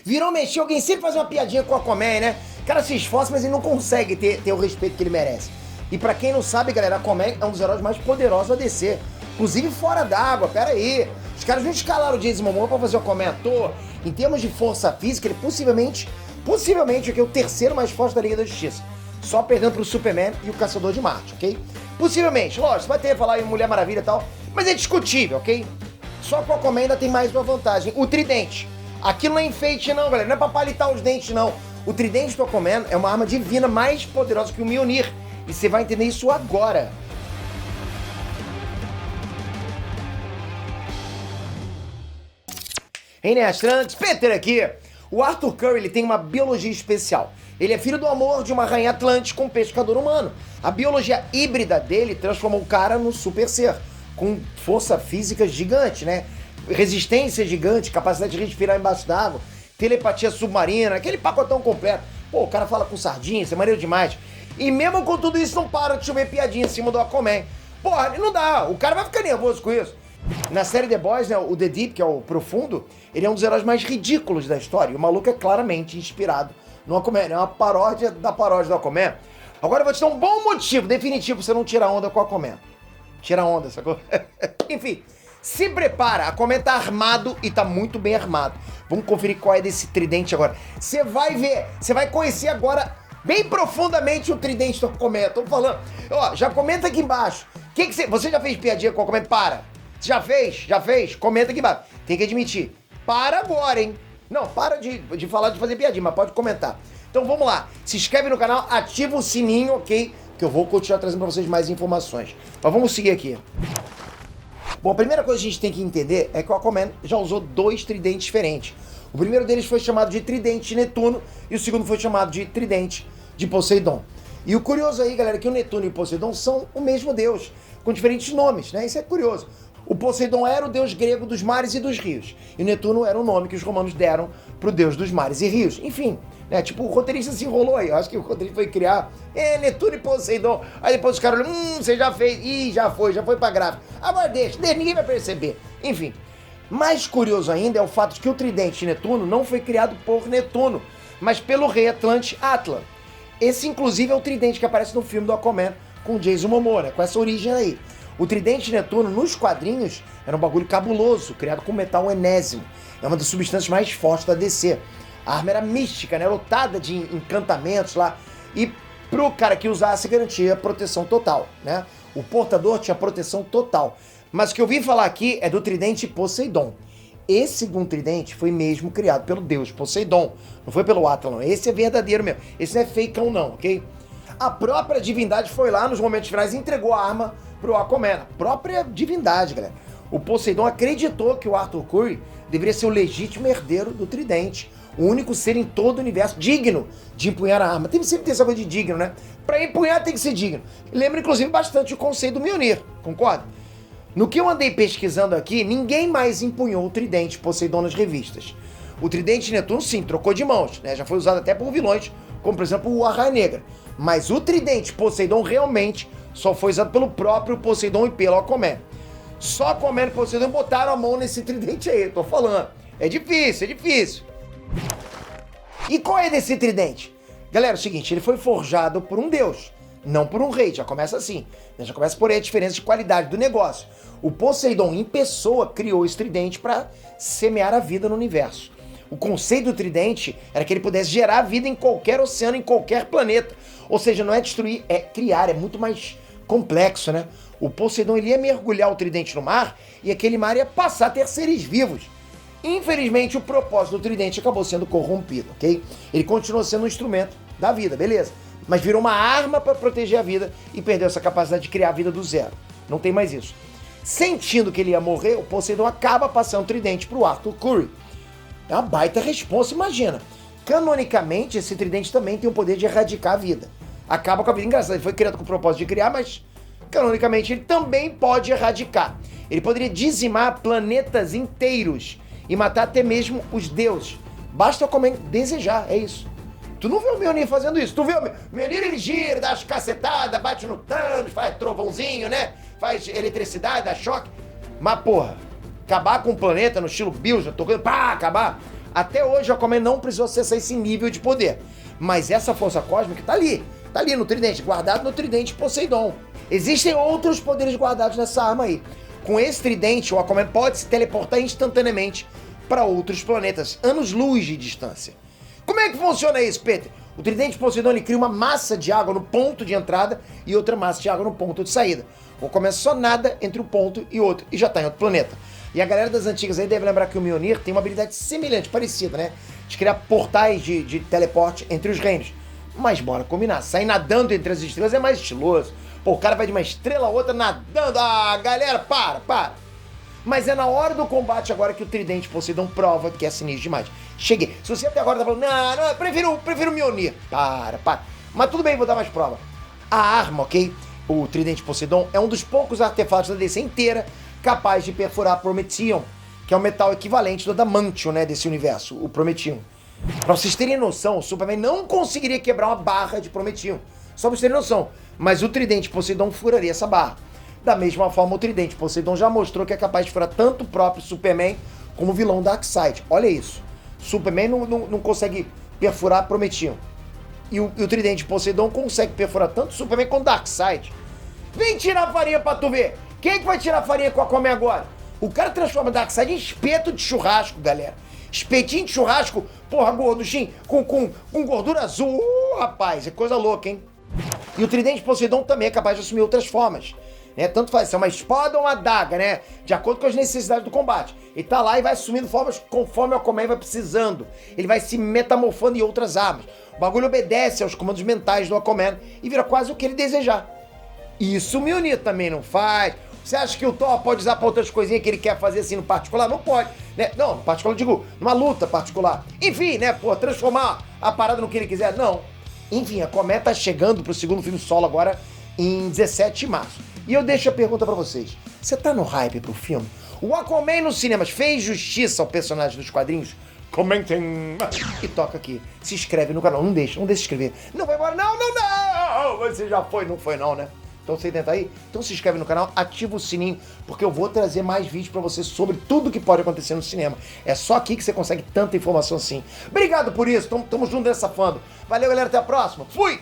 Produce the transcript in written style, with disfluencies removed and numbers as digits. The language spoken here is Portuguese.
Virou mexer, alguém sempre faz uma piadinha com o Aquaman, né? O cara se esforça, mas ele não consegue ter o respeito que ele merece. E pra quem não sabe, galera, Aquaman é um dos heróis mais poderosos da DC. Inclusive fora d'água, pera aí. Os caras não escalaram o Jason Momoa pra fazer o Aquaman ator. Em termos de força física, ele possivelmente é o terceiro mais forte da Liga da Justiça. Só perdendo pro Superman e o Caçador de Marte, ok? Possivelmente, lógico, você vai ter que falar em Mulher Maravilha e tal, mas é discutível, ok? Só que o Aquaman ainda tem mais uma vantagem, o tridente. Aquilo não é enfeite não, galera, não é pra palitar os dentes não. O tridente do Aquaman é uma arma divina mais poderosa que o Mjolnir. E você vai entender isso agora. Hey, Nestrantes, Peter aqui. O Arthur Curry ele tem uma biologia especial. Ele é filho do amor de uma rainha Atlante com um pescador humano. A biologia híbrida dele transformou o cara num super ser, com força física gigante, né? Resistência gigante, capacidade de respirar embaixo d'água, telepatia submarina, aquele pacotão completo. Pô, o cara fala com sardinha, isso é maneiro demais. E mesmo com tudo isso, não para de chover piadinha em cima do Aquaman. Porra, não dá, o cara vai ficar nervoso com isso. Na série The Boys, né, o The Deep, que é o Profundo, ele é um dos heróis mais ridículos da história. E o maluco é claramente inspirado no Aquaman. É uma paródia da paródia do Aquaman. Agora eu vou te dar um bom motivo definitivo pra você não tirar onda com o Aquaman. Tira onda, sacou? Enfim, se prepara. Aquaman tá armado e tá muito bem armado. Vamos conferir qual é desse tridente agora. Você vai ver, você vai conhecer agora bem profundamente o tridente do Aquaman. Tô falando. Ó, já comenta aqui embaixo. Você já fez piadinha com o Aquaman? Para. Já fez? Já fez? Comenta aqui embaixo. Tem que admitir. Para agora, hein? Não, para de falar de fazer piadinha, mas pode comentar. Então vamos lá. Se inscreve no canal, ativa o sininho, ok? Que eu vou continuar trazendo pra vocês mais informações. Mas vamos seguir aqui. Bom, a primeira coisa que a gente tem que entender é que o Aquaman já usou dois tridentes diferentes. O primeiro deles foi chamado de Tridente de Netuno e o segundo foi chamado de Tridente de Poseidon. E o curioso aí, galera, é que o Netuno e o Poseidon são o mesmo deus, com diferentes nomes, né? Isso é curioso. O Poseidon era o deus grego dos mares e dos rios. E o Netuno era o nome que os romanos deram pro deus dos mares e rios. Enfim, né? Tipo, o roteirista se enrolou aí. Eu acho que o roteirista foi criar Netuno e Poseidon. Aí depois os caras olham, você já fez. Ih, já foi pra gráfica. Agora deixa, ninguém vai perceber. Enfim, mais curioso ainda é o fato de que o tridente de Netuno não foi criado por Netuno, mas pelo rei Atlante Atlan. Esse, inclusive, é o tridente que aparece no filme do Aquaman com Jason Momoa, né? Com essa origem aí. O tridente de Netuno, nos quadrinhos, era um bagulho cabuloso, criado com metal enésimo. É uma das substâncias mais fortes da DC. A arma era mística, né? Lotada de encantamentos lá. E pro cara que usasse, garantia proteção total, né? O portador tinha proteção total. Mas o que eu vim falar aqui é do tridente Poseidon. Esse segundo tridente foi mesmo criado pelo deus Poseidon. Não foi pelo Atlan. Esse é verdadeiro mesmo. Esse não é fakeão não, ok? A própria divindade foi lá nos momentos finais e entregou a arma pro Aquaman. A própria divindade, galera. O Poseidon acreditou que o Arthur Curry deveria ser o legítimo herdeiro do tridente. O único ser em todo o universo digno de empunhar a arma. Sempre tem essa coisa de digno, né? Pra empunhar tem que ser digno. Lembra, inclusive, bastante o conceito do Mjolnir. Concorda? No que eu andei pesquisando aqui, ninguém mais empunhou o tridente Poseidon nas revistas. O tridente de Netuno, sim, trocou de mãos, né? Já foi usado até por vilões, como por exemplo o Arraia Negra. Mas o tridente Poseidon realmente só foi usado pelo próprio Poseidon e pelo Aquaman. Só Aquaman e Poseidon botaram a mão nesse tridente aí, tô falando. É difícil, é difícil. E qual é desse tridente? Galera, é o seguinte, ele foi forjado por um deus, não por um rei, já começa assim. Já começa por aí a diferença de qualidade do negócio. O Poseidon, em pessoa, criou esse tridente para semear a vida no universo. O conceito do tridente era que ele pudesse gerar vida em qualquer oceano, em qualquer planeta. Ou seja, não é destruir, é criar, é muito mais complexo, né? O Poseidon ele ia mergulhar o tridente no mar e aquele mar ia passar a ter seres vivos. Infelizmente, o propósito do tridente acabou sendo corrompido, ok? Ele continuou sendo um instrumento da vida, beleza? Mas virou uma arma para proteger a vida e perdeu essa capacidade de criar a vida do zero. Não tem mais isso. Sentindo que ele ia morrer, o Poseidon acaba passando o tridente pro Arthur Curry. É uma baita responsa, imagina. Canonicamente, esse tridente também tem o poder de erradicar a vida. Acaba com a vida. Engraçado, ele foi criado com o propósito de criar, mas canonicamente ele também pode erradicar. Ele poderia dizimar planetas inteiros e matar até mesmo os deuses. Basta como desejar, é isso. Tu não vê o Mjolnir fazendo isso. Tu vê o Mjolnir, ele gira, dá as cacetadas, bate no Thanos, faz trovãozinho, né? Faz eletricidade, dá choque. Mas, porra, acabar com o planeta no estilo Bilge, tocando, pá, acabar. Até hoje o Aquaman não precisou acessar esse nível de poder. Mas essa força cósmica tá ali no tridente, guardado no tridente Poseidon. Existem outros poderes guardados nessa arma aí. Com esse tridente, o Aquaman pode se teleportar instantaneamente para outros planetas, anos-luz de distância. Como é que funciona isso, Peter? O tridente Poseidon ele cria uma massa de água no ponto de entrada e outra massa de água no ponto de saída. O Aquaman só nada entre um ponto e outro e já está em outro planeta. E a galera das antigas aí deve lembrar que o Mjolnir tem uma habilidade semelhante, parecida, né? De criar portais de teleporte entre os reinos. Mas bora combinar, sair nadando entre as estrelas é mais estiloso. Pô, o cara vai de uma estrela a outra nadando. Ah, galera, para. Mas é na hora do combate agora que o tridente Poseidon prova que é sinistro demais. Cheguei. Se você até agora tá falando, não, eu prefiro o Mjolnir. Para. Mas tudo bem, vou dar mais prova. A arma, ok? O tridente Poseidon é um dos poucos artefatos da DC inteira capaz de perfurar Prometheum, que é o metal equivalente do adamantium, né, desse universo, o Prometheum. Pra vocês terem noção, o Superman não conseguiria quebrar uma barra de Prometheum. Só pra vocês terem noção. Mas o tridente Poseidon furaria essa barra. Da mesma forma, o tridente Poseidon já mostrou que é capaz de furar tanto o próprio Superman como o vilão Darkseid. Olha isso. Superman não consegue perfurar Prometheum. E o tridente Poseidon consegue perfurar tanto o Superman quanto o Darkseid. Vem tirar farinha pra tu ver. Quem é que vai tirar farinha com a Aquaman agora? O cara transforma o Darkseid em espeto de churrasco, galera. Espetinho de churrasco, porra, gorduchinho, com gordura azul. Rapaz, é coisa louca, hein? E o tridente Poseidon também é capaz de assumir outras formas. Né? Tanto faz ser uma espada ou uma adaga, né? De acordo com as necessidades do combate. Ele tá lá e vai assumindo formas conforme o Aquaman vai precisando. Ele vai se metamorfando em outras armas. O bagulho obedece aos comandos mentais do Aquaman e vira quase o que ele desejar. Isso o Mjolnir também não faz. Você acha que o Thor pode usar pra outras coisinhas que ele quer fazer assim no particular? Não pode, né? Não, no particular eu digo, numa luta particular. Enfim, né, pô, transformar a parada no que ele quiser, não. Enfim, a Aquaman tá chegando pro segundo filme solo agora em 17 de março. E eu deixo a pergunta pra vocês. Você tá no hype pro filme? O Aquaman nos cinemas fez justiça ao personagem dos quadrinhos? Comentem. E toca aqui. Se inscreve no canal. Não deixa de inscrever. Não vai embora, não. Você já foi, não foi não, né? Então você tenta aí? Então se inscreve no canal, ativa o sininho, porque eu vou trazer mais vídeos pra você sobre tudo que pode acontecer no cinema. É só aqui que você consegue tanta informação assim. Obrigado por isso, tamo junto nessa fando. Valeu, galera, até a próxima. Fui!